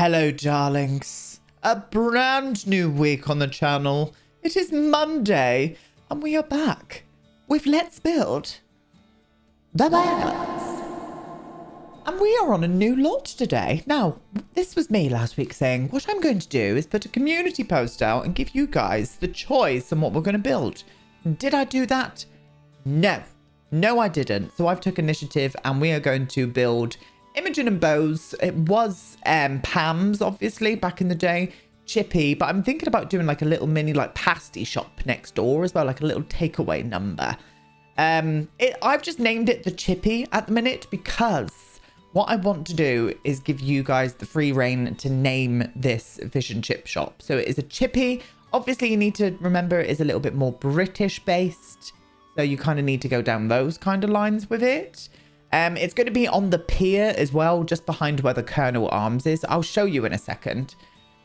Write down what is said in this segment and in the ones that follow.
Hello, darlings. A brand new week on the channel. It is Monday, and we are back with Let's Build the Mountains. And we are on a new lot today. Now, this was me last week saying, what I'm going to do is put a community post out and give you guys the choice on what we're going to build. Did I do that? No. No, I didn't. So I've took initiative, and we are going to build Imogen and Bo's. It was Pam's, obviously, back in the day. Chippy, but I'm thinking about doing like a little mini like pasty shop next door as well, like a little takeaway number. I've just named it the Chippy at the minute because what I want to do is give you guys the free reign to name this fish and chip shop. So it is a Chippy. Obviously, you need to remember it is a little bit more British based. So you kind of need to go down those kind of lines with it. It's going to be on the pier as well, just behind where the Colonel Arms is. I'll show you in a second.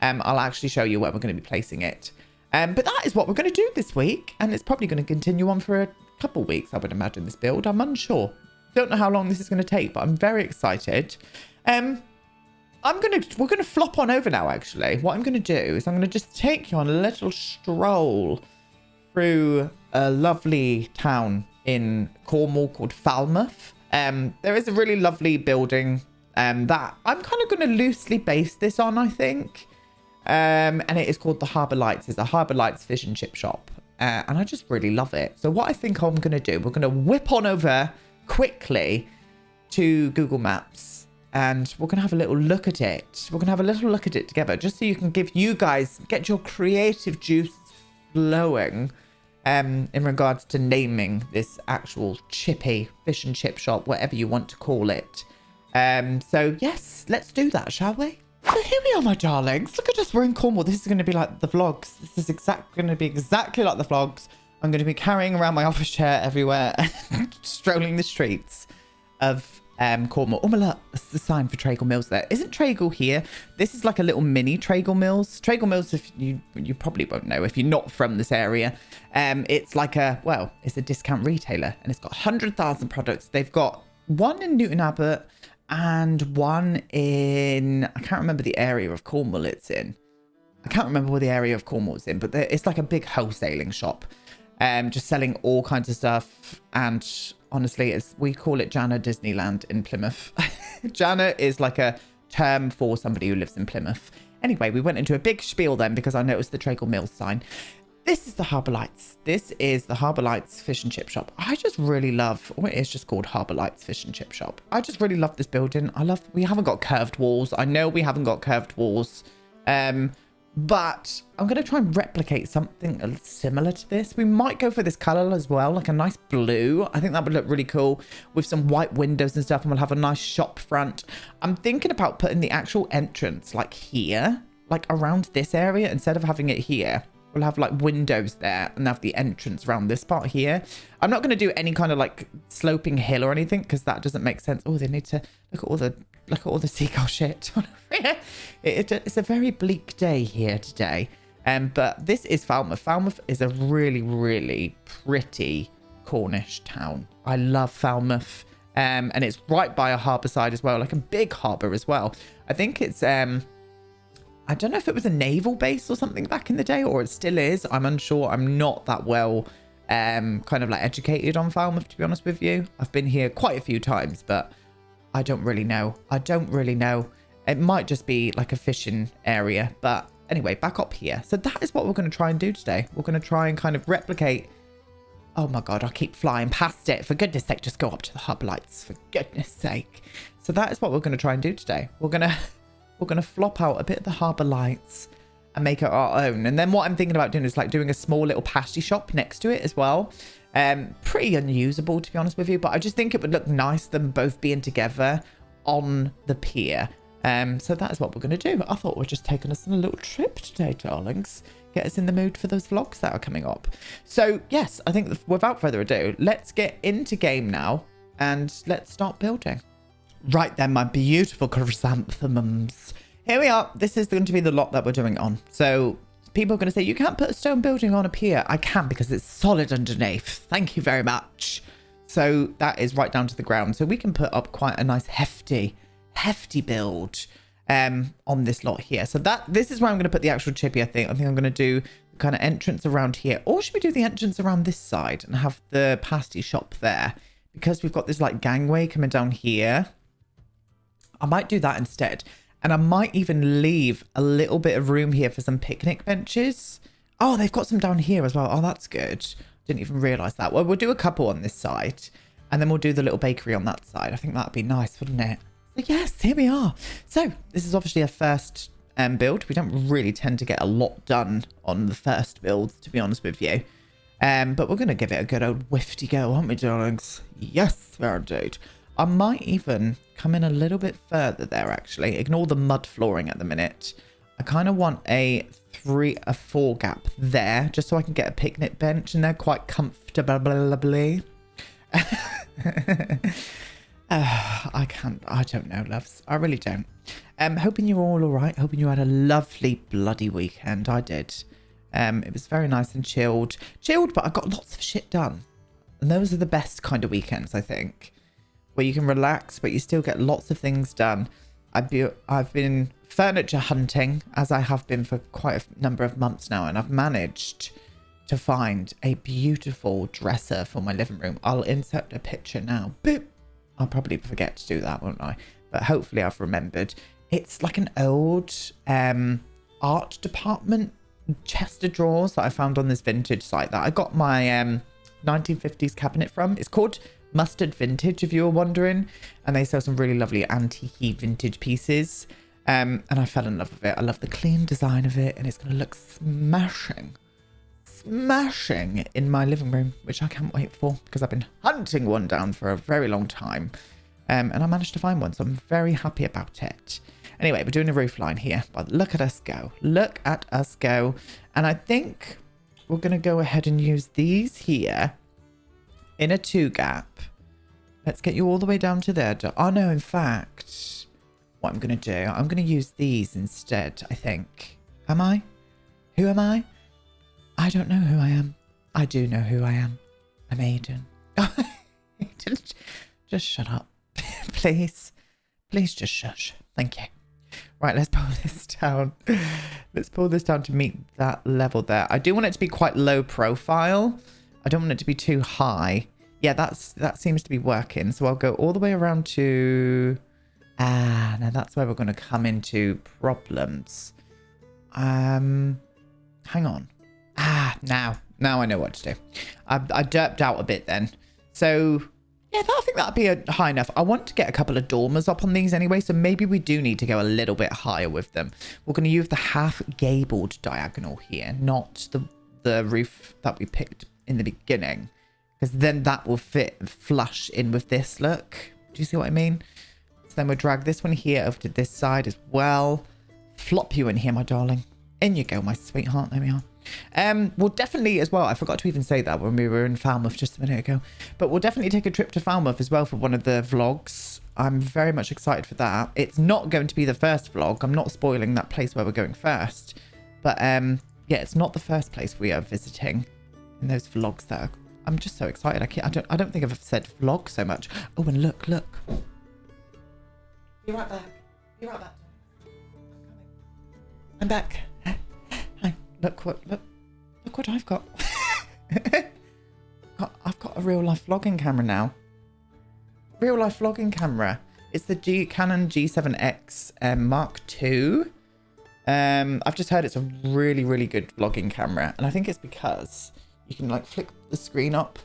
I'll actually show you where we're going to be placing it. But that is what we're going to do this week. And it's probably going to continue on for a couple weeks, I would imagine, this build. I'm unsure. Don't know how long this is going to take, but I'm very excited. We're going to flop on over now, actually. What I'm going to do is I'm going to just take you on a little stroll through a lovely town in Cornwall called Falmouth. There is a really lovely building that I'm kind of going to loosely base this on, I think. And it is called the Harbour Lights. It's a Harbour Lights fish and chip shop. And I just really love it. So what I think I'm going to do, we're going to whip on over quickly to Google Maps. And we're going to have a little look at it. We're going to have a little look at it together, just so you can get your creative juice flowing. In regards to naming this actual Chippy fish and chip shop, whatever you want to call it. So yes, let's do that, shall we? So here we are, my darlings. Look at us, we're in Cornwall. This is going to be like the vlogs. This is going to be exactly like the vlogs. I'm going to be carrying around my office chair everywhere, strolling the streets of Cornwall. Oh my look, that's the sign for Traegle Mills there. Isn't Traegle here? This is like a little mini Traegle Mills. Traegle Mills, if you probably won't know if you're not from this area. It's like it's a discount retailer, and it's got 100,000 products. They've got one in Newton Abbot and one in, I can't remember the area of Cornwall it's in. I can't remember where the area of Cornwall it's in, but it's like a big wholesaling shop. Just selling all kinds of stuff. And honestly, we call it Jana Disneyland in Plymouth. Jana is like a term for somebody who lives in Plymouth. Anyway, we went into a big spiel then because I noticed the Traegle Mills sign. This is the Harbour Lights. This is the Harbour Lights fish and chip shop. I just really love, it is just called Harbour Lights fish and chip shop. I just really love this building. We haven't got curved walls. I know we haven't got curved walls. But I'm going to try and replicate something similar to this. We might go for this color as well, like a nice blue. I think that would look really cool with some white windows and stuff, and we'll have a nice shop front. I'm thinking about putting the actual entrance like here, like around this area. Instead of having it here, we'll have like windows there and have the entrance around this part here. I'm not going to do any kind of like sloping hill or anything because that doesn't make sense. Oh, they need to look at all the seagull shit. It's a very bleak day here today. But this is Falmouth. Falmouth is a really, really pretty Cornish town. I love Falmouth. And it's right by a harbour side as well, like a big harbour as well. I think it's, I don't know if it was a naval base or something back in the day, or it still is. I'm unsure. I'm not that well kind of like educated on Falmouth, to be honest with you. I've been here quite a few times, but I don't really know. It might just be like a fishing area. But anyway, back up here. So that is what we're going to try and do today. We're going to try and kind of replicate. Oh my God, I keep flying past it. For goodness sake, just go up to the Harbour Lights. For goodness sake. So that is what we're going to try and do today. We're going to flop out a bit of the Harbour Lights and make it our own. And then what I'm thinking about doing is like doing a small little pasty shop next to it as well. Pretty unusable, to be honest with you, but I just think it would look nice them both being together on the pier. So that is what we're going to do. I thought we're just taking us on a little trip today, darlings. Get us in the mood for those vlogs that are coming up. So yes, I think without further ado, let's get into game now and let's start building. Right then, my beautiful chrysanthemums. Here we are. This is going to be the lot that we're doing on. So people are going to say, you can't put a stone building on a pier. I can, because it's solid underneath. Thank you very much. So that is right down to the ground. So we can put up quite a nice hefty build. on this lot here. So this is where I'm going to put the actual Chippy, I think. I'm going to do the kind of entrance around here. Or should we do the entrance around this side and have the pasty shop there? Because we've got this like gangway coming down here. I might do that instead. And I might even leave a little bit of room here for some picnic benches. Oh, they've got some down here as well. Oh, that's good. Didn't even realise that. Well, we'll do a couple on this side. And then we'll do the little bakery on that side. I think that'd be nice, wouldn't it? So yes, here we are. So this is obviously a first build. We don't really tend to get a lot done on the first builds, to be honest with you. But we're going to give it a good old whiffy go, aren't we, darlings? Yes, we are indeed. I might even come in a little bit further there, actually. Ignore the mud flooring at the minute. I kind of want a 4 gap there, just so I can get a picnic bench in there quite comfortably. I don't know, loves. I really don't. Hoping you're all right. Hoping you had a lovely bloody weekend. I did. It was very nice and chilled. But I got lots of shit done. And those are the best kind of weekends, I think. Where you can relax, but you still get lots of things done. I've been furniture hunting, as I have been for quite a number of months now. And I've managed to find a beautiful dresser for my living room. I'll insert a picture now. Boop. I'll probably forget to do that, won't I? But hopefully I've remembered. It's like an old art department chest of drawers that I found on this vintage site that I got my 1950s cabinet from. It's called Mustard Vintage, if you were wondering. And they sell some really lovely antique vintage pieces. And I fell in love with it. I love the clean design of it. And it's going to look smashing in my living room, which I can't wait for because I've been hunting one down for a very long time. And I managed to find one, so I'm very happy about it. Anyway, we're doing a roof line here, but look at us go. Look at us go. And I think we're going to go ahead and use these here in a 2 gap. Let's get you all the way down to there. Oh no, in fact, what I'm going to do, I'm going to use these instead, I think. Am I? Who am I? I don't know who I am. I do know who I am. I'm Aiden. Just shut up. Please. Please just shush. Thank you. Right, let's pull this down. Let's pull this down to meet that level there. I do want it to be quite low profile. I don't want it to be too high. Yeah, that seems to be working. So I'll go all the way around to... now that's where we're going to come into problems. Hang on. Now I know what to do. I derped out a bit then. So, yeah, I think that'd be high enough. I want to get a couple of dormers up on these anyway, so maybe we do need to go a little bit higher with them. We're going to use the half-gabled diagonal here, not the roof that we picked in the beginning, because then that will fit flush in with this look. Do you see what I mean? So then we'll drag this one here over to this side as well. Flop you in here, my darling. In you go, my sweetheart. There we are. We'll definitely as well, I forgot to even say that when we were in Falmouth just a minute ago, but we'll definitely take a trip to Falmouth as well for one of the vlogs. I'm very much excited for that. It's not going to be the first vlog. I'm not spoiling that place where we're going first, but yeah, it's not the first place we are visiting in those vlogs that I'm just so excited. I don't think I've said vlog so much. Oh, and look. Be right back. I'm back. Hi. Look what I've got. I've got a real life vlogging camera now. Real life vlogging camera. It's the Canon G7X Mark II. I've just heard it's a really, really good vlogging camera, and I think it's because you can like flick the screen up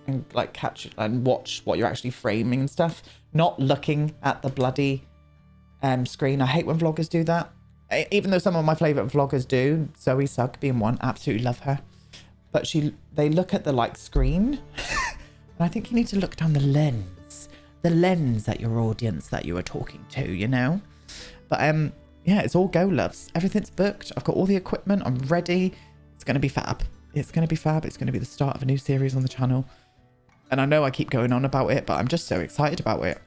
and like catch it and watch what you're actually framing and stuff, not looking at the bloody screen. I hate when vloggers do that. Even though some of my favourite vloggers do, Zoe Sugg being one, absolutely love her. But they look at the like screen, and I think you need to look down the lens at your audience that you are talking to, you know. But yeah, it's all go, loves. Everything's booked. I've got all the equipment. I'm ready. It's gonna be fab. It's gonna be fab. It's gonna be the start of a new series on the channel, and I know I keep going on about it, but I'm just so excited about it.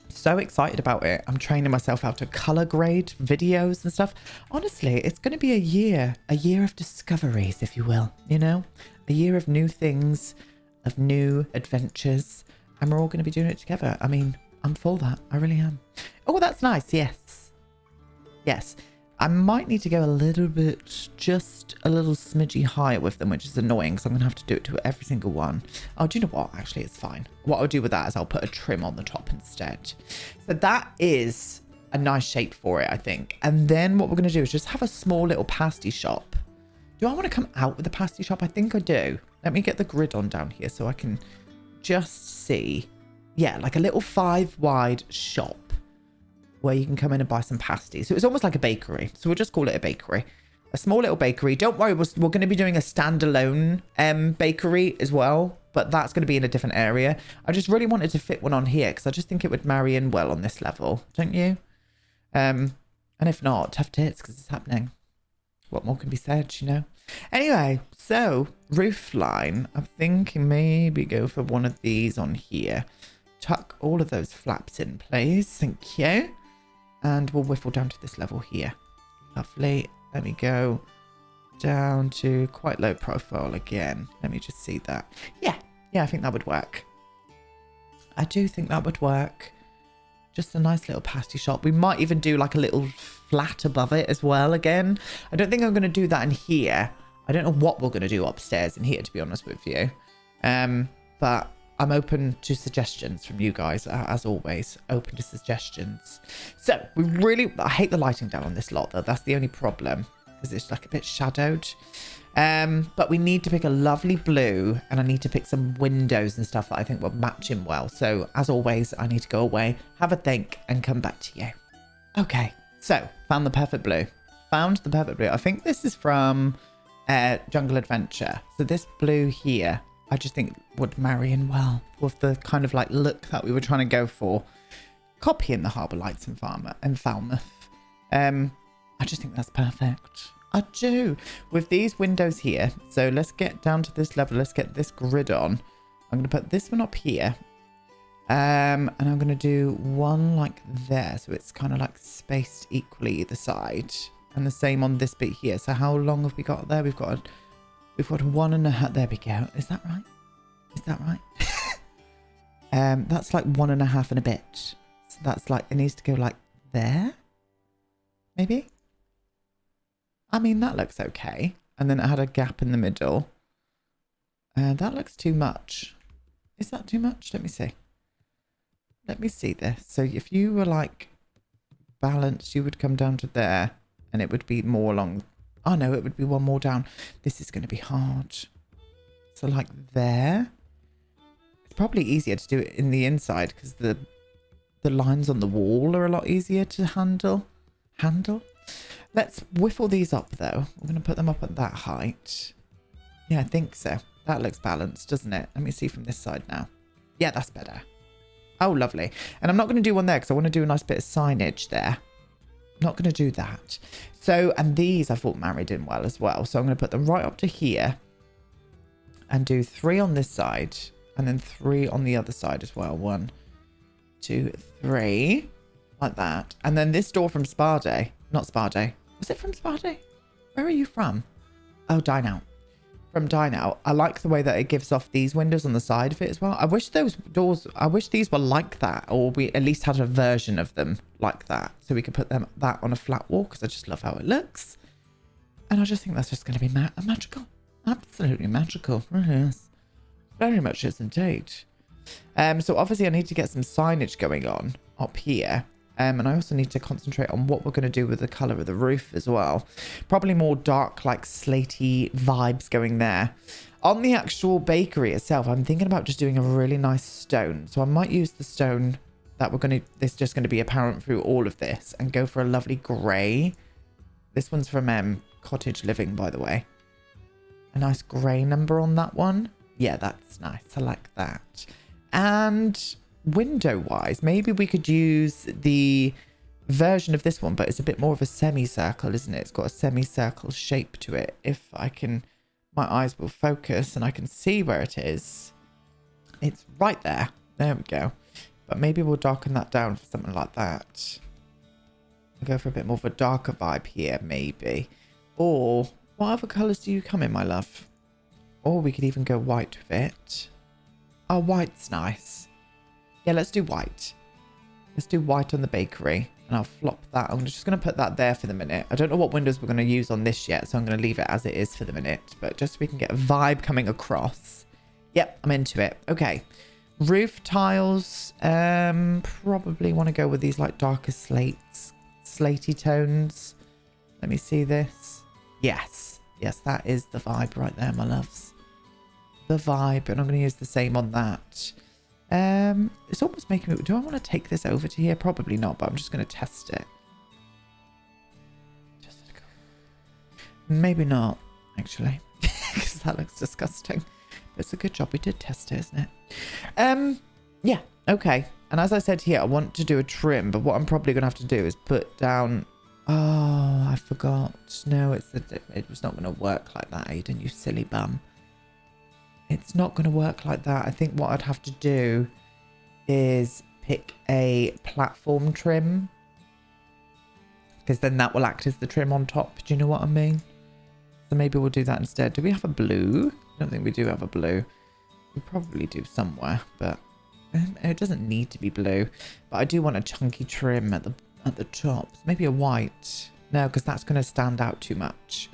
So excited about it. I'm training myself how to color grade videos and stuff. Honestly, it's going to be a year of discoveries, if you will, you know, a year of new things, of new adventures, and we're all going to be doing it together. I mean, I'm for that. I really am. Oh, that's nice. Yes. Yes. I might need to go a little bit, just a little smidgy higher with them, which is annoying because I'm going to have to do it to every single one. Oh, do you know what? Actually, it's fine. What I'll do with that is I'll put a trim on the top instead. So that is a nice shape for it, I think. And then what we're going to do is just have a small little pasty shop. Do I want to come out with the pasty shop? I think I do. Let me get the grid on down here so I can just see. Yeah, like a little 5 wide shop where you can come in and buy some pasties. So it's almost like a bakery. So we'll just call it a bakery. A small little bakery. Don't worry, we're going to be doing a standalone bakery as well, but that's going to be in a different area. I just really wanted to fit one on here because I just think it would marry in well on this level, don't you? And if not, tough tits because it's happening. What more can be said, you know? Anyway, so roof line. I'm thinking maybe go for one of these on here. Tuck all of those flaps in, please. Thank you. And we'll whiffle down to this level here. Lovely. Let me go down to quite low profile again. Let me just see that. Yeah, I think that would work. I do think that would work. Just a nice little pasty shop. We might even do like a little flat above it as well again. I don't think I'm going to do that in here. I don't know what we're going to do upstairs in here, to be honest with you. But I'm open to suggestions from you guys, as always. Open to suggestions. So, I hate the lighting down on this lot, though. That's the only problem, because it's like a bit shadowed. But we need to pick a lovely blue, and I need to pick some windows and stuff that I think will match in well. So, as always, I need to go away, have a think, and come back to you. Okay, so, found the perfect blue. Found the perfect blue. I think this is from Jungle Adventure. So, this blue here, I just think would marry in well with the kind of like look that we were trying to go for. Copying the Harbour lights in Falmouth. I just think that's perfect. I do. With these windows here. So let's get down to this level. Let's get this grid on. I'm going to put this one up here. And I'm going to do one like there. So it's kind of like spaced equally either side. And the same on this bit here. So how long have we got there? We've got 1.5. There we go. Is that right? Is that right? That's like 1.5 and a bit. So that's like, it needs to go like there. Maybe? I mean, that looks okay. And then it had a gap in the middle. That looks too much. Is that too much? Let me see. Let me see this. So if you were like balanced, you would come down to there and it would be more along. Oh no, it would be one more down. This is going to be hard. So like there. It's probably easier to do it in the inside because the lines on the wall are a lot easier to handle. Let's whiffle these up though. We're going to put them up at that height. Yeah, I think so. That looks balanced, doesn't it? Let me see from this side now. Yeah, that's better. Oh, lovely. And I'm not going to do one there because I want to do a nice bit of signage there. Not going to do that. So, and these I thought married in well as well. So I'm going to put them right up to here and do 3 on this side and then 3 on the other side as well. 1, 2, 3 like that. And then this door from Spa Day, not Spa Day. Was it from Spa Day? Where are you from? Oh, Dine Out. From Dine Out. I like the way that it gives off these windows on the side of it as well. I wish those doors, I wish these were like that, or we at least had a version of them like that. So we could put that on a flat wall because I just love how it looks. And I just think that's just going to be magical. Absolutely magical. It really is. Very much is indeed. So obviously I need to get some signage going on up here. And I also need to concentrate on what we're going to do with the colour of the roof as well. Probably more dark, like slaty vibes going there. On the actual bakery itself, I'm thinking about just doing a really nice stone. So I might use the stone that this is just going to be apparent through all of this and go for a lovely grey. This one's from Cottage Living, by the way. A nice grey number on that one. Yeah, that's nice. I like that. And window wise, maybe we could use the version of this one, but it's a bit more of a semicircle, isn't it? It's got a semicircle shape to it. If I can, my eyes will focus and I can see where it is. It's right there. There we go. But maybe we'll darken that down for something like that. We'll go for a bit more of a darker vibe here, maybe. Or what other colours do you come in, my love? Or we could even go white with it. Oh, white's nice. Yeah, let's do white. Let's do white on the bakery. And I'll flop that. I'm just going to put that there for the minute. I don't know what windows we're going to use on this yet, so I'm going to leave it as it is for the minute. But just so we can get a vibe coming across. Yep, I'm into it. Okay. Roof tiles. Probably want to go with these like darker slates. Slatey tones. Let me see this. Yes. Yes, that is the vibe right there, my loves. The vibe. And I'm going to use the same on that. It's almost making me... Do I want to take this over to here? Probably not, but I'm just going to test it. Just let it go. Maybe not, actually. Because that looks disgusting. But it's a good job we did test it, isn't it? Yeah, okay. And as I said here, I want to do a trim, but what I'm probably going to have to do is put down... Oh, I forgot. No, it was not going to work like that, Aiden, you silly bum. It's not going to work like that. I think what I'd have to do is pick a platform trim. Because then that will act as the trim on top. Do you know what I mean? So maybe we'll do that instead. Do we have a blue? I don't think we do have a blue. We probably do somewhere, but it doesn't need to be blue. But I do want a chunky trim at the top. So maybe a white. No, because that's going to stand out too much.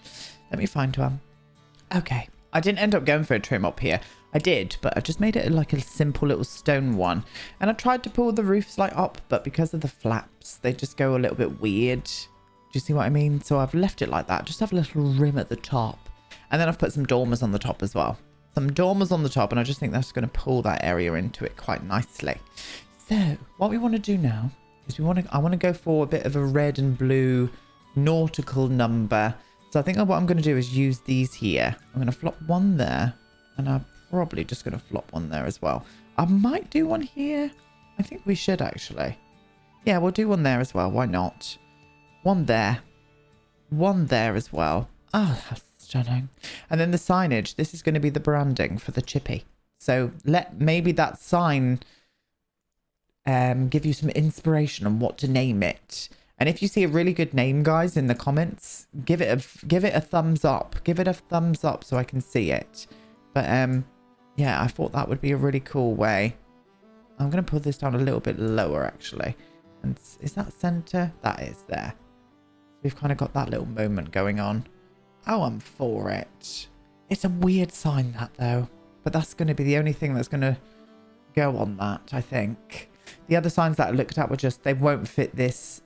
Let me find one. Okay. I didn't end up going for a trim up here. I did, but I just made it like a simple little stone one. And I tried to pull the roofs like up, but because of the flaps, they just go a little bit weird. Do you see what I mean? So I've left it like that. Just have a little rim at the top. And then I've put some dormers on the top as well. Some dormers on the top, and I just think that's going to pull that area into it quite nicely. So what we want to do now is I want to go for a bit of a red and blue nautical number. So I think what I'm going to do is use these here. I'm going to flop one there. And I'm probably just going to flop one there as well. I might do one here. I think we should actually. Yeah, we'll do one there as well. Why not? One there. One there as well. Oh, that's stunning. And then the signage. This is going to be the branding for the Chippy. So maybe that sign give you some inspiration on what to name it. And if you see a really good name, guys, in the comments, give it a thumbs up. Give it a thumbs up so I can see it. But yeah, I thought that would be a really cool way. I'm going to pull this down a little bit lower, actually. And is that center? That is there. We've kind of got that little moment going on. Oh, I'm for it. It's a weird sign, that, though. But that's going to be the only thing that's going to go on that, I think. The other signs that I looked at were just, they won't fit this...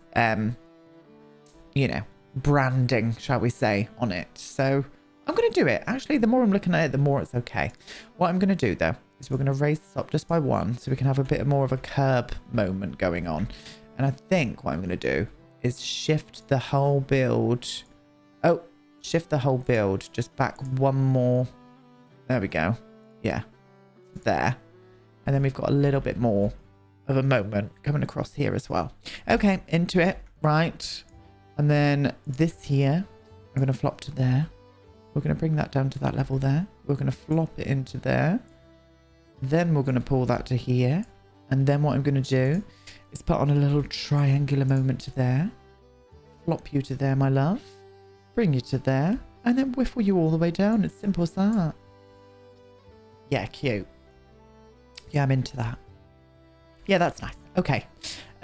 you know, branding, shall we say, on it. So I'm going to do it. Actually, the more I'm looking at it, the more it's okay. What I'm going to do, though, is we're going to raise this up just by one so we can have a bit more of a curb moment going on. And I think what I'm going to do is shift the whole build. Oh, shift the whole build just back one more. There we go. Yeah, there. And then we've got a little bit more of a moment coming across here as well. Okay, into it. Right. And then this here, I'm going to flop to there. We're going to bring that down to that level there. We're going to flop it into there. Then we're going to pull that to here. And then what I'm going to do is put on a little triangular moment to there. Flop you to there, my love. Bring you to there. And then whiffle you all the way down. It's simple as that. Yeah, cute. Yeah, I'm into that. Yeah, that's nice. Okay.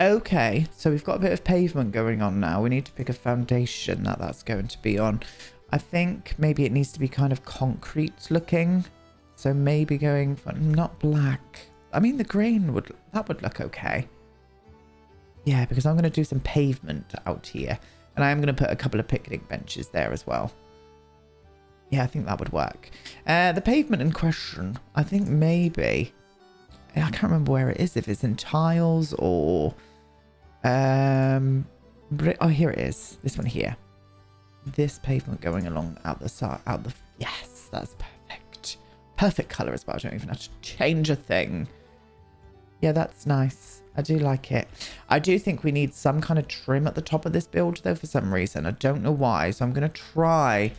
Okay, so we've got a bit of pavement going on now. We need to pick a foundation that's going to be on. I think maybe it needs to be kind of concrete looking. So maybe going for not black. I mean, the green would look okay. Yeah, because I'm going to do some pavement out here. And I am going to put a couple of picnic benches there as well. Yeah, I think that would work. The pavement in question, I think maybe... I can't remember where it is, if it's in tiles or... oh, here it is. This one here. This pavement going along out the side. Yes, that's perfect. Perfect colour as well. I don't even have to change a thing. Yeah, that's nice. I do like it. I do think we need some kind of trim at the top of this build, though, for some reason. I don't know why. So I'm going to try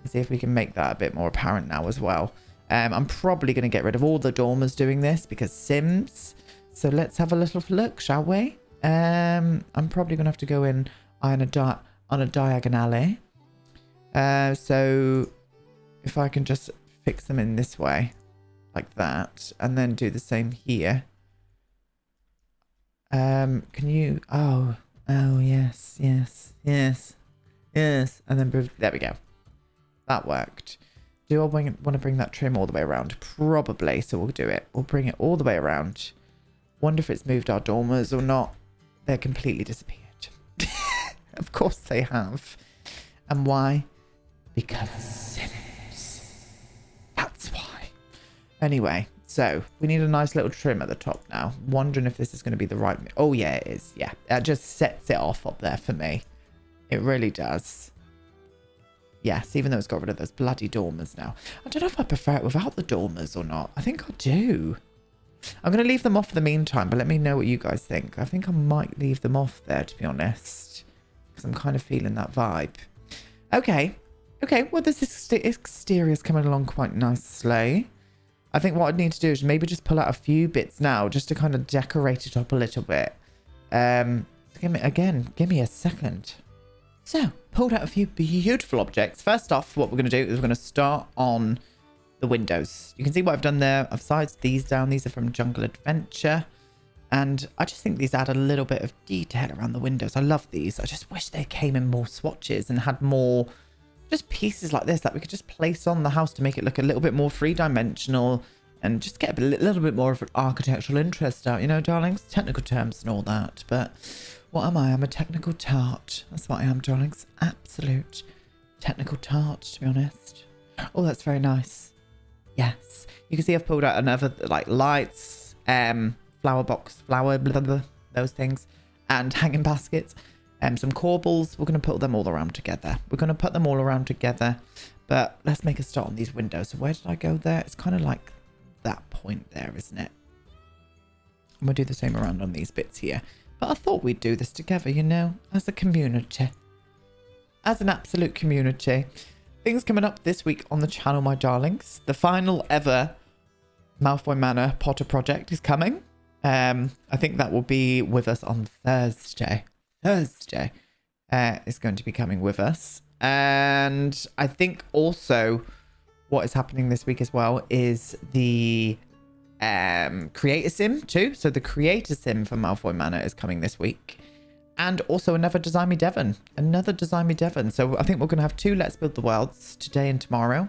and see if we can make that a bit more apparent now as well. I'm probably going to get rid of all the dormers doing this because Sims. So let's have a little look, shall we? I'm probably going to have to go in on a diagonally. So if I can just fix them in this way, like that, and then do the same here. Can you... Oh, Oh, yes, yes, yes, yes. And then, there we go. That worked. Do I want to bring that trim all the way around? Probably, so we'll do it. We'll bring it all the way around. Wonder if it's moved our dormers or not. They're completely disappeared. Of course they have. And why? Because Sims. That's why. Anyway, so we need a nice little trim at the top now. Wondering if this is going to be the right... Oh, yeah, it is. Yeah, that just sets it off up there for me. It really does. Yes, even though it's got rid of those bloody dormers now. I don't know if I prefer it without the dormers or not. I think I do. I'm going to leave them off for the meantime, but let me know what you guys think. I think I might leave them off there, to be honest. Because I'm kind of feeling that vibe. Okay. Okay, well, this exterior is coming along quite nicely. I think what I need to do is maybe just pull out a few bits now, just to kind of decorate it up a little bit. Give me a second. So, pulled out a few beautiful objects. First off, what we're going to do is we're going to start on the windows. You can see what I've done there. I've sized these down. These are from Jungle Adventure. And I just think these add a little bit of detail around the windows. I love these. I just wish they came in more swatches and had more just pieces like this that we could just place on the house to make it look a little bit more three-dimensional and just get a little bit more of an architectural interest out, you know, darlings? Technical terms and all that. But what am I? I'm a technical tart. That's what I am, darlings. Absolute technical tart, to be honest. Oh, that's very nice. Yes. You can see I've pulled out another, like, lights, flower box, blah, blah, blah, those things, and hanging baskets, some corbels. We're going to put them all around together. We're going to put them all around together, but let's make a start on these windows. So where did I go there? It's kind of like that point there, isn't it? And we'll do the same around on these bits here. But I thought we'd do this together, you know, as a community. As an absolute community. Things coming up this week on the channel, my darlings. The final ever Malfoy Manor Potter project is coming. I think that will be with us on Thursday. Thursday is going to be coming with us. And I think also what is happening this week as well is the creator sim too. So the creator sim for Malfoy Manor is coming this week. And also another Design Me Devon. Another Design Me Devon. So I think we're going to have 2 Let's Build the Worlds today and tomorrow.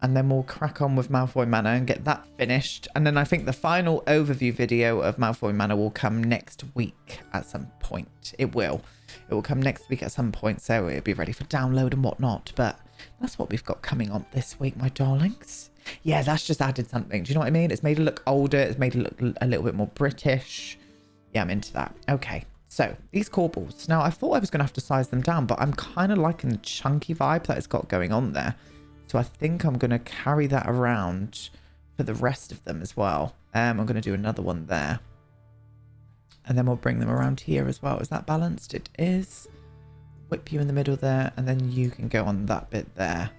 And then we'll crack on with Malfoy Manor and get that finished. And then I think the final overview video of Malfoy Manor will come next week at some point. It will. It will come next week at some point. So it'll be ready for download and whatnot. But that's what we've got coming on this week, my darlings. Yeah, that's just added something. Do you know what I mean? It's made it look older. It's made it look a little bit more British. Yeah, I'm into that. Okay. So these corbels. Now, I thought I was going to have to size them down, but I'm kind of liking the chunky vibe that it's got going on there. So I think I'm going to carry that around for the rest of them as well. I'm going to do another one there. And then we'll bring them around here as well. Is that balanced? It is. Whip you in the middle there, and then you can go on that bit there.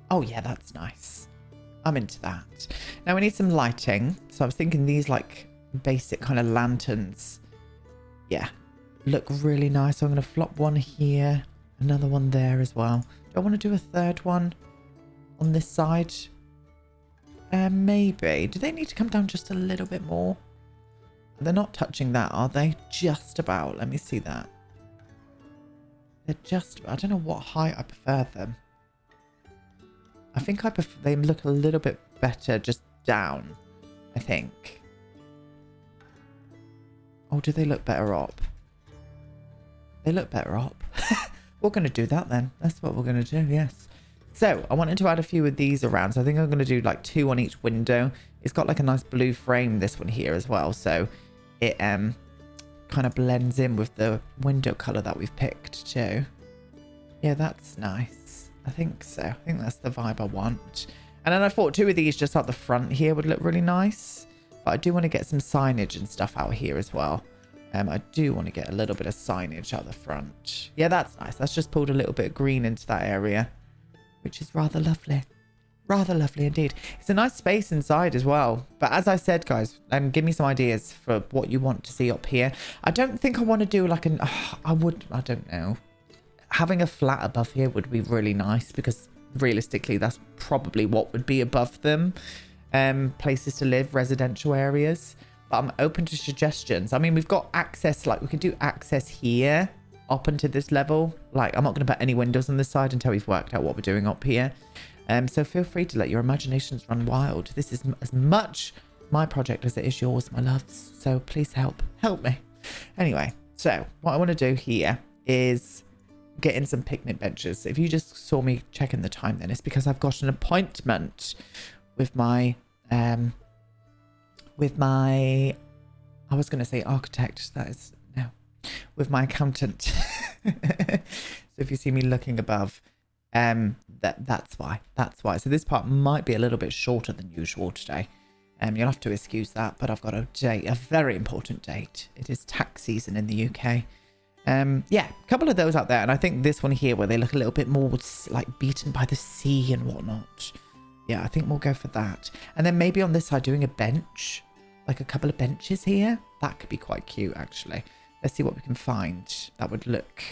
Oh, yeah, that's nice. I'm into that. Now, we need some lighting. So I was thinking these, like, basic kind of lanterns. Yeah. Look really nice. So I'm going to flop one here. Another one there as well. Do I want to do a third one on this side? Maybe. Do they need to come down just a little bit more? They're not touching that, are they? Just about. Let me see that. They're just... I don't know what height I prefer them. I think I prefer... They look a little bit better just down, I think. Oh, do they look better up? They look better up. We're going to do that then. That's what we're going to do, yes. So, I wanted to add a few of these around. So, I think I'm going to do like 2 on each window. It's got like a nice blue frame, this one here as well. So, it kind of blends in with the window colour that we've picked too. Yeah, that's nice. I think so. I think that's the vibe I want. And then I thought 2 of these just out the front here would look really nice. But I do want to get some signage and stuff out here as well. I do want to get a little bit of signage out the front. Yeah, that's nice. That's just pulled a little bit of green into that area, which is rather lovely. Rather lovely indeed. It's a nice space inside as well. But as I said, guys, give me some ideas for what you want to see up here. I don't think I want to do like an... I don't know. Having a flat above here would be really nice because realistically, that's probably what would be above them. Places to live, residential areas. but I'm open to suggestions. I mean, we've got access, like we can do access here up into this level. Like, I'm not going to put any windows on this side until we've worked out what we're doing up here. So feel free to let your imaginations run wild. This is as much my project as it is yours, my loves. So please help me. Anyway, so what I want to do here is get in some picnic benches. If you just saw me checking the time, then it's because I've got an appointment with my I was going to say architect. That is no, with my accountant. So if you see me looking above, that's why. So this part might be a little bit shorter than usual today. You'll have to excuse that, but I've got a date, a very important date. It is tax season in the UK. Yeah, a couple of those out there, and I think this one here where they look a little bit more like beaten by the sea and whatnot. Yeah, I think we'll go for that. And then maybe on this side doing a bench, like a couple of benches here. That could be quite cute, actually. Let's see what we can find that would look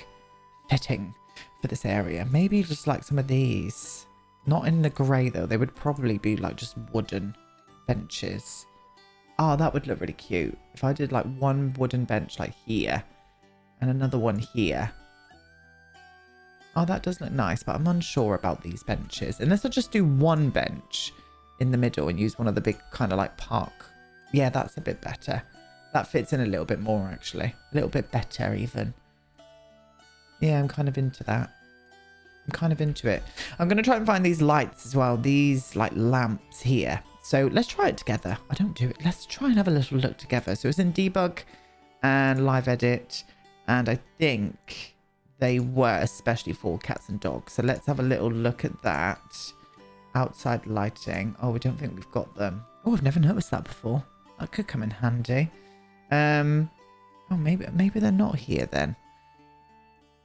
fitting for this area. Maybe just like some of these, not in the grey though. They would probably be like just wooden benches. Oh, that would look really cute if I did like one wooden bench like here and another one here. Oh, that does look nice, but I'm unsure about these benches unless I just do one bench in the middle and use one of the big kind of like park. Yeah, that's a bit better. That fits in a little bit more, actually. A little bit better even. Yeah, I'm kind of into that. I'm kind of into it. I'm going to try and find these lights as well. These like lamps here. So let's try it together. I don't do it. Let's try and have a little look together. So it's in debug and live edit. And I think they were especially for cats and dogs. So let's have a little look at that. Outside lighting. Oh, we don't think we've got them. Oh, I've never noticed that before. That could come in handy. Oh, maybe they're not here then.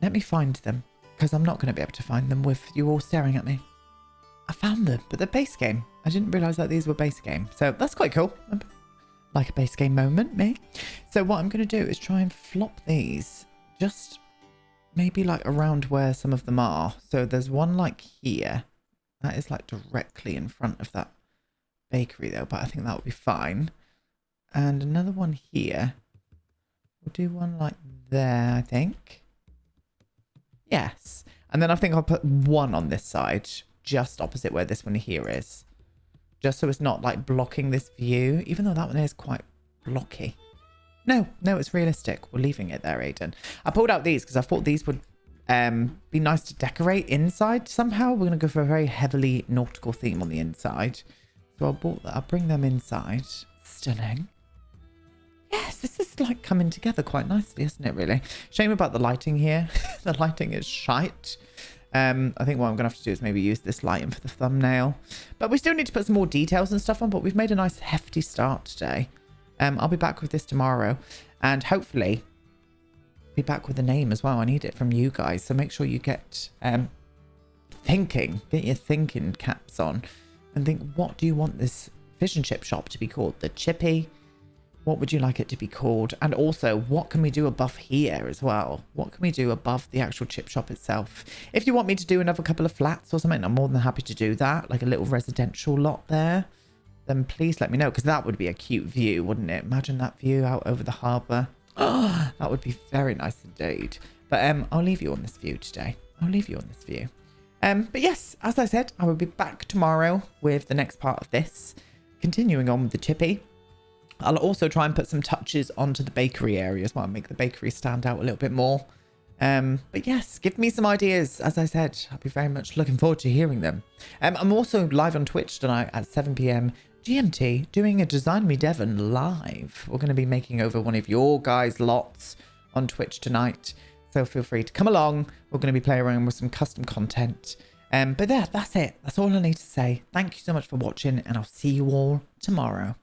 Let me find them, because I'm not going to be able to find them with you all staring at me. I found them, but they're base game. I didn't realise that these were base game. So that's quite cool. Like a base game moment, me. So what I'm going to do is try and flop these. Just maybe like around where some of them are. So there's one like here. That is like directly in front of that bakery though, but I think that would be fine. And another one here. We'll do one like there, I think. Yes. And then I think I'll put one on this side, just opposite where this one here is. Just so it's not like blocking this view, even though that one is quite blocky. No, it's realistic. We're leaving it there, Aiden. I pulled out these because I thought these would be nice to decorate inside somehow. We're going to go for a very heavily nautical theme on the inside. So I'll bring them inside. Stunning. Yes, this is like coming together quite nicely, isn't it, really? Shame about the lighting here. The lighting is shite. I think what I'm going to have to do is maybe use this lighting for the thumbnail. But we still need to put some more details and stuff on, but we've made a nice hefty start today. I'll be back with this tomorrow. And hopefully be back with a name as well. I need it from you guys. So make sure you get thinking. Get your thinking caps on. And think, what do you want this fish and chip shop to be called? The Chippy? What would you like it to be called? And also, what can we do above here as well? What can we do above the actual chip shop itself? If you want me to do another couple of flats or something, I'm more than happy to do that. Like a little residential lot there. Then please let me know, because that would be a cute view, wouldn't it? Imagine that view out over the harbour. Oh, that would be very nice indeed. But I'll leave you on this view today. I'll leave you on this view. But yes, as I said, I will be back tomorrow with the next part of this. Continuing on with the Chippy. I'll also try and put some touches onto the bakery area as well, make the bakery stand out a little bit more. But yes, give me some ideas. As I said, I'll be very much looking forward to hearing them. I'm also live on Twitch tonight at 7 p.m. GMT doing a Design Me Devon live. We're going to be making over one of your guys' lots on Twitch tonight. So feel free to come along. We're going to be playing around with some custom content. But yeah, that's it. That's all I need to say. Thank you so much for watching, and I'll see you all tomorrow.